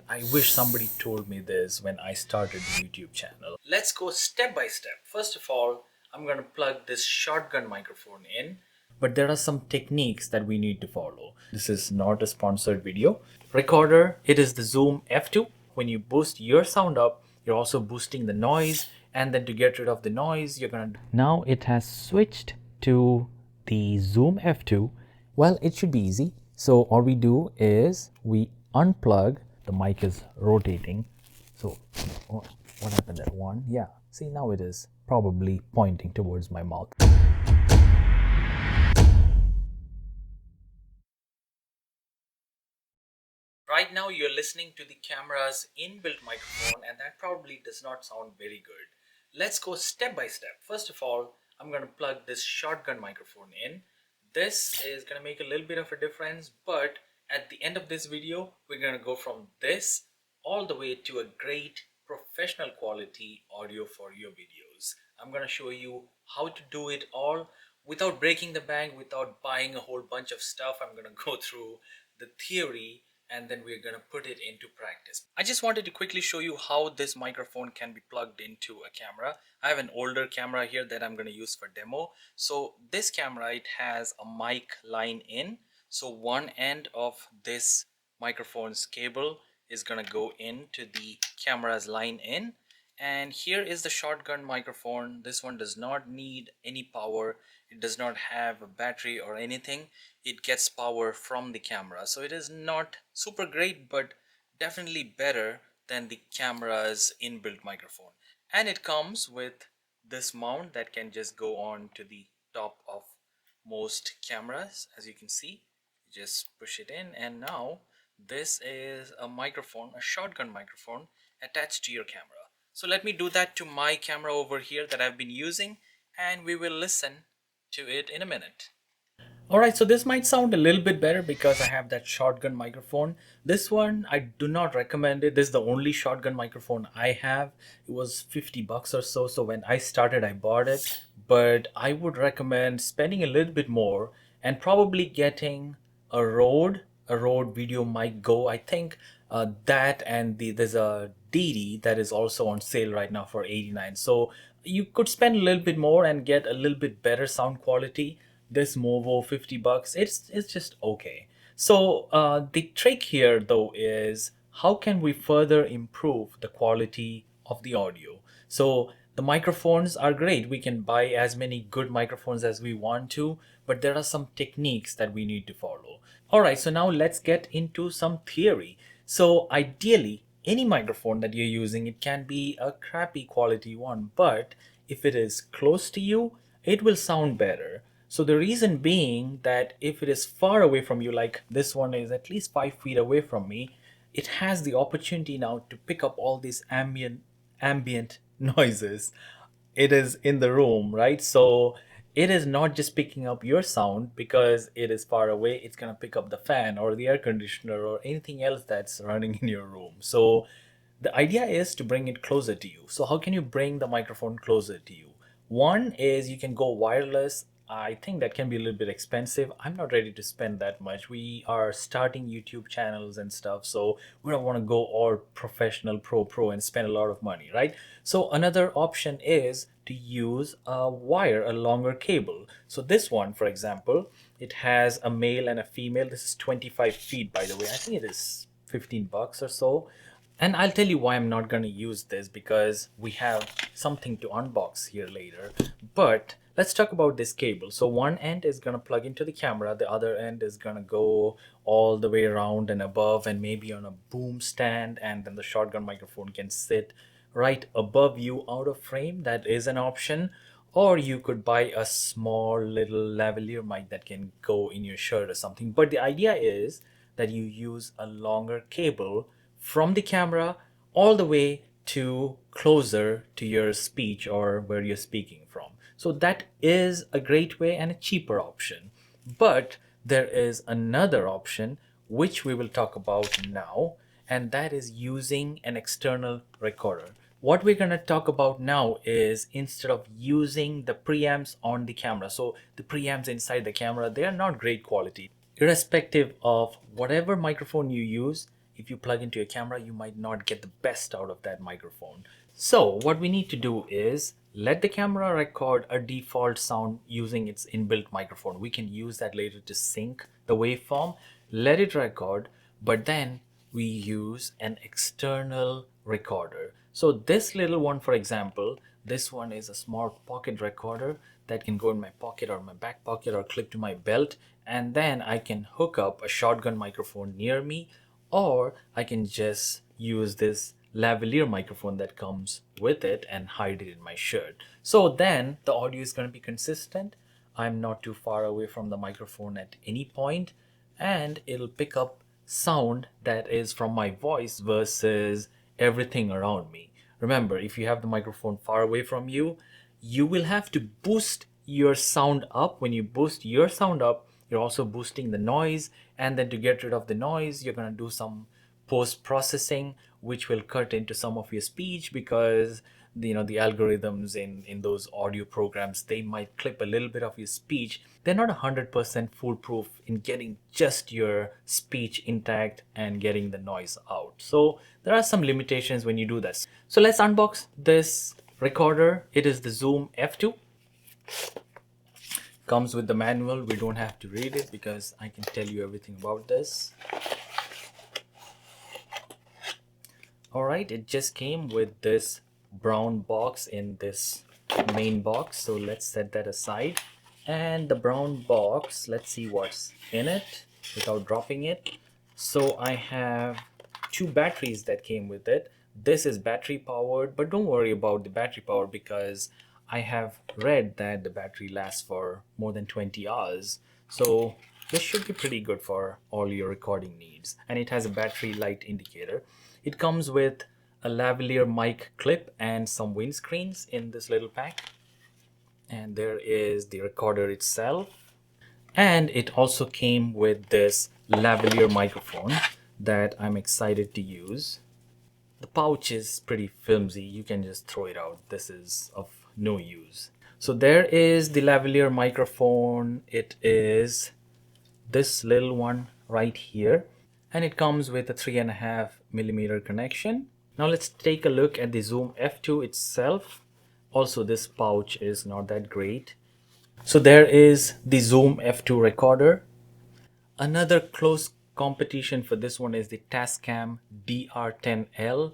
I wish somebody told me this when I started the YouTube channel. Let's go step by step. First of all, I'm going to plug this shotgun microphone in. But there are some techniques that we need to follow. This is not a sponsored video. Recorder, it is the Zoom F2. When you boost your sound up, you're also boosting the noise. And then to get rid of the noise, you're going to... Now it has switched to the Zoom F2. Well, it should be easy. So all we do is we unplug. The mic is rotating. So what happened at one? Yeah, see, now it is probably pointing towards my mouth. Right now you're listening to the camera's inbuilt microphone, and that probably does not sound very good. Let's go step by step. First of all, I'm going to plug this shotgun microphone in. This is going to make a little bit of a difference, but at the end of this video, we're going to go from this all the way to a great professional quality audio for your videos. I'm going to show you how to do it all without breaking the bank, without buying a whole bunch of stuff. I'm going to go through the theory and then we're going to put it into practice. I just wanted to quickly show you how this microphone can be plugged into a camera. I have an older camera here that I'm going to use for demo. So this camera, it has a mic line in. So one end of this microphone's cable is going to go into the camera's line in. And here is the shotgun microphone. This one does not need any power. It does not have a battery or anything. It gets power from the camera. So it is not super great, but definitely better than the camera's inbuilt microphone. And it comes with this mount that can just go on to the top of most cameras. As you can see, you just push it in, and now this is a microphone, a shotgun microphone attached to your camera. So let me do that to my camera over here that I've been using, and we will listen to it in a minute. Alright, so this might sound a little bit better because I have that shotgun microphone. This one, I do not recommend it. This is the only shotgun microphone I have. It was 50 bucks or so. So when I started, I bought it. But I would recommend spending a little bit more and probably getting a Rode Video Mic Go. I think that and there's a DD that is also on sale right now for 89. So you could spend a little bit more and get a little bit better sound quality. This Movo 50 bucks, it's just okay. So the trick here though is how can we further improve the quality of the audio? So the microphones are great. We can buy as many good microphones as we want to, but there are some techniques that we need to follow. All right, so now let's get into some theory. So ideally, any microphone that you're using, it can be a crappy quality one, but if it is close to you, it will sound better. So the reason being that if it is far away from you, like this one is at least 5 feet away from me, it has the opportunity now to pick up all these ambient noises. It is in the room, right? So it is not just picking up your sound because it is far away. It's going to pick up the fan or the air conditioner or anything else that's running in your room. So the idea is to bring it closer to you. So how can you bring the microphone closer to you? One is you can go wireless. I think that can be a little bit expensive. I'm not ready to spend that much. We are starting YouTube channels and stuff, so we don't want to go all professional pro and spend a lot of money, right? So another option is to use a wire, a longer cable. So this one, for example, it has a male and a female. This is 25 feet, by the way. I think it is 15 bucks or so. And I'll tell you why I'm not going to use this, because we have something to unbox here later. But let's talk about this cable. So one end is going to plug into the camera. The other end is going to go all the way around and above and maybe on a boom stand. And then the shotgun microphone can sit right above you out of frame. That is an option. Or you could buy a small little lavalier mic that can go in your shirt or something. But the idea is that you use a longer cable from the camera all the way to closer to your speech or where you're speaking from. So that is a great way and a cheaper option. But there is another option which we will talk about now, and that is using an external recorder. What we're going to talk about now is instead of using the preamps on the camera, so the preamps inside the camera, they are not great quality. Irrespective of whatever microphone you use, if you plug into your camera, you might not get the best out of that microphone. So what we need to do is let the camera record a default sound using its inbuilt microphone. We can use that later to sync the waveform, let it record, but then we use an external recorder. So this little one, for example, this one is a small pocket recorder that can go in my pocket or my back pocket or clip to my belt, and then I can hook up a shotgun microphone near me, or I can just use this lavalier microphone that comes with it and hide it in my shirt. So then the audio is going to be consistent. I'm not too far away from the microphone at any point, and it'll pick up sound that is from my voice versus everything around me. Remember, if you have the microphone far away from you, you will have to boost your sound up. When you boost your sound up, you're also boosting the noise, and then to get rid of the noise, you're going to do some post processing, which will cut into some of your speech, because the algorithms in those audio programs, they might clip a little bit of your speech. They're not 100% foolproof in getting just your speech intact and getting the noise out. So there are some limitations when you do that. So let's unbox this recorder. It is the Zoom F2. Comes with the manual. We don't have to read it because I can tell you everything about this. Alright, it just came with this brown box in this main box, so let's set that aside. And the brown box, let's see what's in it without dropping it. So I have two batteries that came with it. This is battery powered, but don't worry about the battery power because I have read that the battery lasts for more than 20 hours. So this should be pretty good for all your recording needs. And it has a battery light indicator. It comes with a lavalier mic clip and some windscreens in this little pack. And there is the recorder itself. And it also came with this lavalier microphone that I'm excited to use. The pouch is pretty flimsy. You can just throw it out. This is of no use. So there is the lavalier microphone. It is this little one right here. And it comes with a 3.5mm connection. Now let's take a look at the Zoom F2 itself. Also, this pouch is not that great. So there is the Zoom F2 recorder. Another close competition for this one is the Tascam DR10L.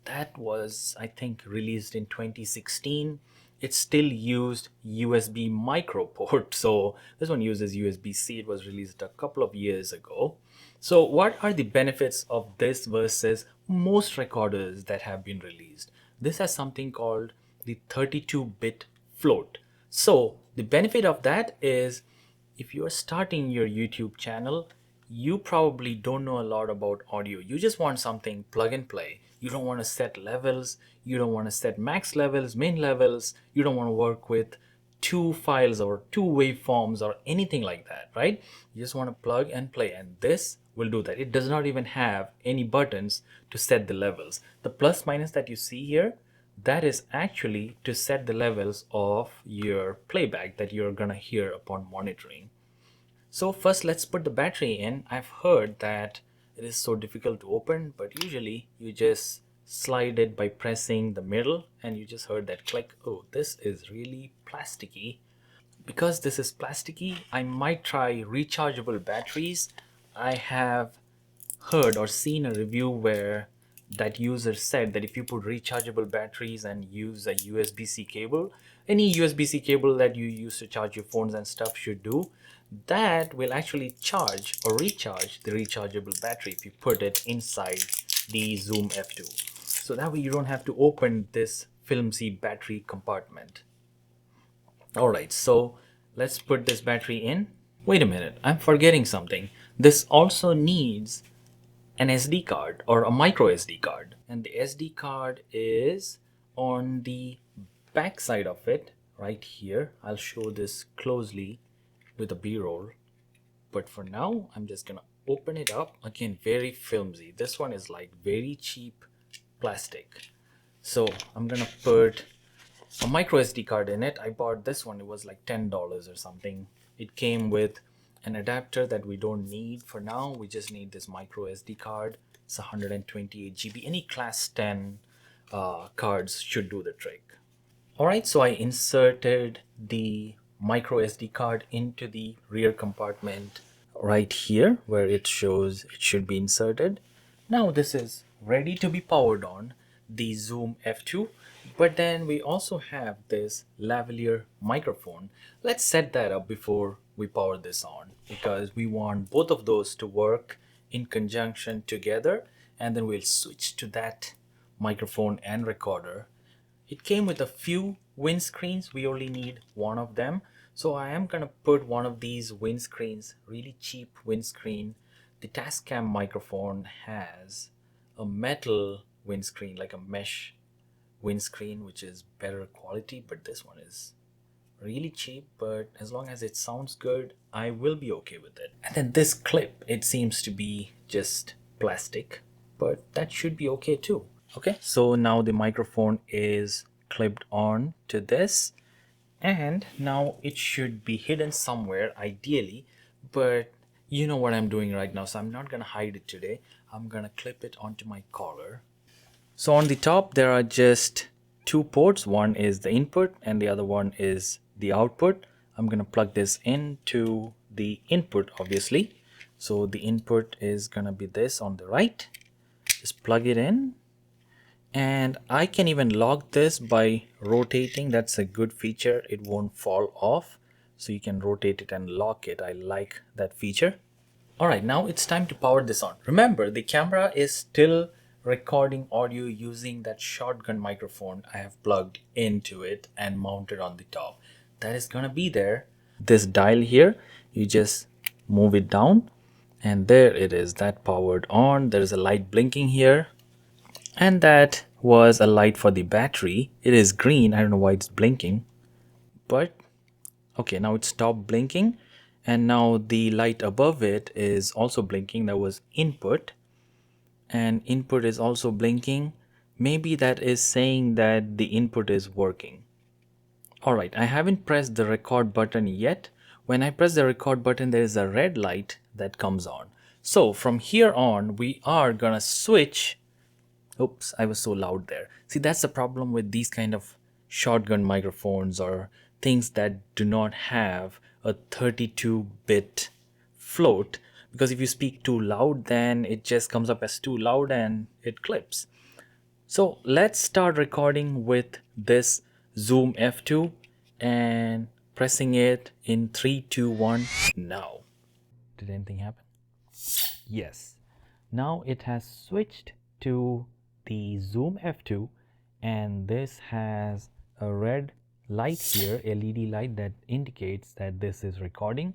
That was, I think, released in 2016. It still used USB micro port. So this one uses USB-C. It was released a couple of years ago. So what are the benefits of this versus most recorders that have been released? This has something called the 32-bit float. So the benefit of that is if you are starting your YouTube channel, you probably don't know a lot about audio. You just want something plug and play. You don't want to set levels. You don't want to set max levels, min levels. You don't want to work with two files or two waveforms or anything like that, right? You just want to plug and play, and this will do that. It does not even have any buttons to set the levels. The plus minus that you see here, that is actually to set the levels of your playback that you're gonna hear upon monitoring. So first let's put the battery in. I've heard that it is so difficult to open, but usually you just slide it by pressing the middle and you just heard that click. Oh, this is really plasticky. Because this is plasticky, I might try rechargeable batteries. I have heard or seen a review where that user said that if you put rechargeable batteries and use a USB-C cable, any USB-C cable that you use to charge your phones and stuff should do, that will actually charge or recharge the rechargeable battery if you put it inside the Zoom F2. So that way you don't have to open this flimsy battery compartment. Alright, so let's put this battery in. Wait a minute, I'm forgetting something. This also needs an SD card or a micro SD card, and the SD card is on the back side of it right here. I'll show this closely with a B-roll, but for now I'm just gonna open it up. Again, very flimsy. This one is like very cheap plastic. So I'm gonna put a micro SD card in it. I bought this one, it was like $10 or something. It came with an adapter that we don't need for now. We just need this micro SD card. It's 128 GB. Any class 10 cards should do the trick. Alright, so I inserted the micro SD card into the rear compartment right here where it shows it should be inserted. Now this is ready to be powered on the Zoom F2, but then we also have this lavalier microphone. Let's set that up before we power this on, because we want both of those to work in conjunction together, and then we'll switch to that microphone and recorder. It came with a few windscreens. We only need one of them. So I am going to put one of these windscreens, really cheap windscreen. The Tascam microphone has a metal windscreen, like a mesh windscreen, which is better quality, but this one is really cheap. But as long as it sounds good, I will be okay with it. And then this clip, it seems to be just plastic, but that should be okay too. Okay, so now the microphone is clipped on to this, and now it should be hidden somewhere ideally, but you know what I'm doing right now, so I'm not gonna hide it today. I'm gonna clip it onto my collar. So on the top there are just two ports. One is the input and the other one is the output. I'm gonna plug this into the input, obviously. So the input is gonna be this on the right. Just plug it in. And I can even lock this by rotating. That's a good feature. It won't fall off. So you can rotate it and lock it. I like that feature. Alright, now it's time to power this on. Remember, the camera is still recording audio using that shotgun microphone I have plugged into it and mounted on the top. That is gonna be there. This dial here, you just move it down and there it is. That powered on. There is a light blinking here. And that was a light for the battery. It is green. I don't know why it's blinking. But, okay, now it stopped blinking. And now the light above it is also blinking. That was input. And input is also blinking. Maybe that is saying that the input is working. Alright, I haven't pressed the record button yet. When I press the record button, there is a red light that comes on. So from here on, we are gonna switch. Oops, I was so loud there. See, that's the problem with these kind of shotgun microphones or things that do not have a 32-bit float, because if you speak too loud, then it just comes up as too loud and it clips. So let's start recording with this Zoom F2 and pressing it in 3, 2, 1 now. Did anything happen? Yes. Now it has switched to the Zoom F2 and this has a red light here, LED light, that indicates that this is recording.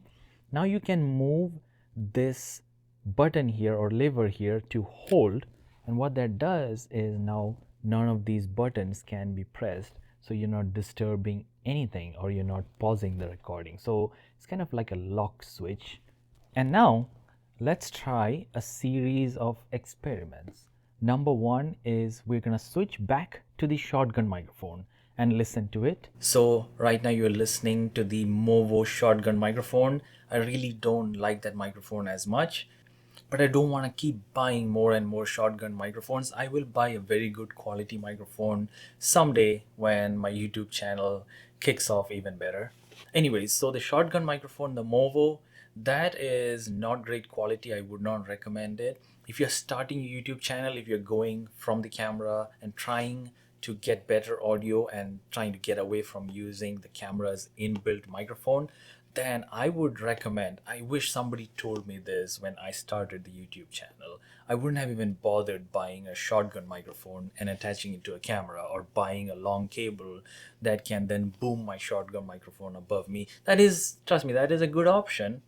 Now you can move this button here or lever here to hold, and what that does is now none of these buttons can be pressed, so you're not disturbing anything or you're not pausing the recording. So it's kind of like a lock switch. And now let's try a series of experiments. Number one is we're gonna switch back to the shotgun microphone and listen to it. So right now you're listening to the Movo shotgun microphone. I really don't like that microphone as much, but I don't want to keep buying more and more shotgun microphones. I will buy a very good quality microphone someday when my YouTube channel kicks off even better. Anyways, so the shotgun microphone, the Movo, that is not great quality. I would not recommend it. If you're starting a YouTube channel, if you're going from the camera and trying to get better audio and trying to get away from using the camera's inbuilt microphone, then I would recommend, I wish somebody told me this when I started the YouTube channel. I wouldn't have even bothered buying a shotgun microphone and attaching it to a camera, or buying a long cable that can then boom my shotgun microphone above me. That is, trust me, that is a good option,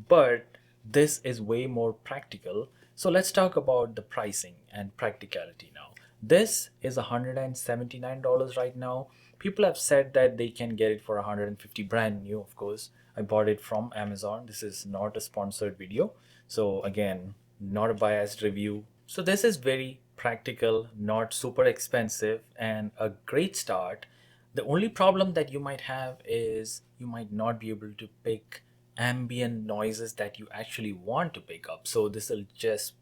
but this is way more practical. So let's talk about the pricing and practicality now. This is $179 right now. People have said that they can get it for $150 brand new. Of course, I bought it from Amazon. This is not a sponsored video, so again, not a biased review. So this is very practical, not super expensive, and a great start. The only problem that you might have is you might not be able to pick ambient noises that you actually want to pick up. So this will just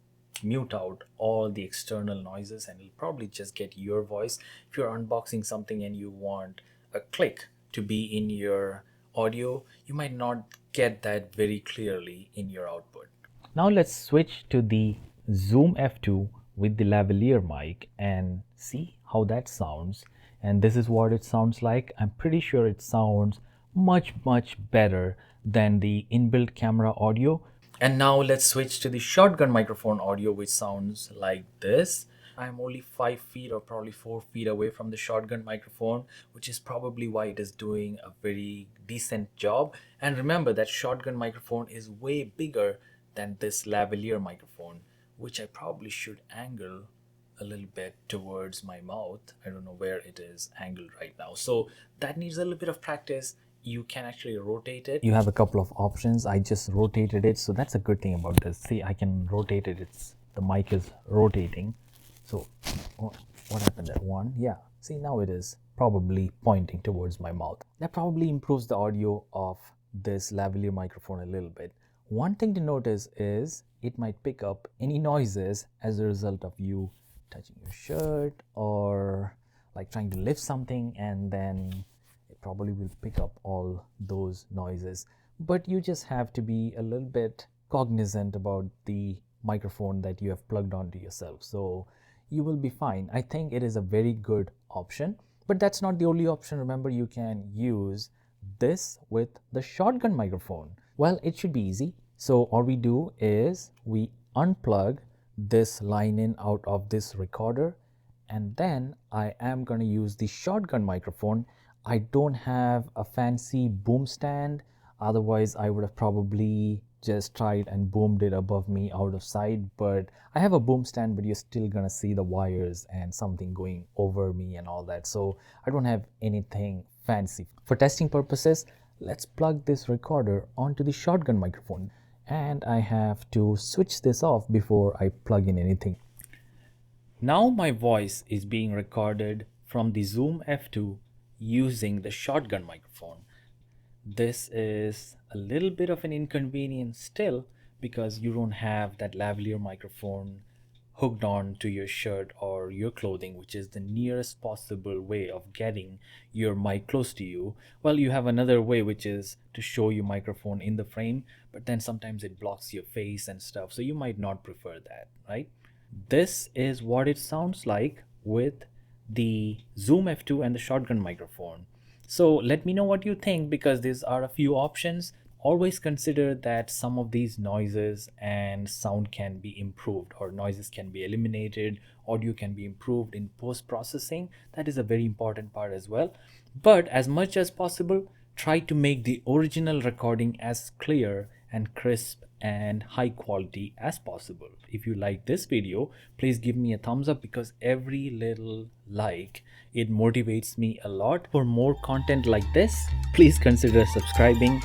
mute out all the external noises and it'll probably just get your voice. If you're unboxing something and you want a click to be in your audio, you might not get that very clearly in your output. Now let's switch to the Zoom F2 with the lavalier mic and see how that sounds. And this is what it sounds like. I'm pretty sure it sounds much better than the inbuilt camera audio. And now let's switch to the shotgun microphone audio, which sounds like this. I'm only 5 feet or probably 4 feet away from the shotgun microphone, which is probably why it is doing a very decent job. And remember that shotgun microphone is way bigger than this lavalier microphone, which I probably should angle a little bit towards my mouth. I don't know where it is angled right now. So that needs a little bit of practice. You can actually rotate it. You have a couple of options. I just rotated it, so that's a good thing about this. See, I can rotate it. The mic is rotating. So what happened at one? Yeah, see, now it is probably pointing towards my mouth. That probably improves the audio of this lavalier microphone a little bit. One thing to notice is it might pick up any noises as a result of you touching your shirt or like trying to lift something, and then it probably will pick up all those noises. But you just have to be a little bit cognizant about the microphone that you have plugged onto yourself. So you will be fine. I think it is a very good option, but that's not the only option. Remember, you can use this with the shotgun microphone. Well, it should be easy. So all we do is we unplug this line in out of this recorder, and then I am going to use the shotgun microphone. I don't have a fancy boom stand, otherwise I would have probably just tried and boomed it above me out of sight, but I have a boom stand, but you're still gonna see the wires and something going over me and all that, so I don't have anything fancy. For testing purposes, let's plug this recorder onto the shotgun microphone, and I have to switch this off before I plug in anything. Now my voice is being recorded from the Zoom F2 using the shotgun microphone. This is a little bit of an inconvenience still because you don't have that lavalier microphone hooked on to your shirt or your clothing, which is the nearest possible way of getting your mic close to you. Well, you have another way, which is to show your microphone in the frame, but then sometimes it blocks your face and stuff, so you might not prefer that, right? This is what it sounds like with the Zoom F2 and the shotgun microphone. So let me know what you think, because these are a few options. Always consider that some of these noises and sound can be improved, or noises can be eliminated, audio can be improved in post-processing. That is a very important part as well. But as much as possible, try to make the original recording as clear and crisp and high quality as possible. If you like this video, please give me a thumbs up, because every little like, it motivates me a lot. For more content like this, please consider subscribing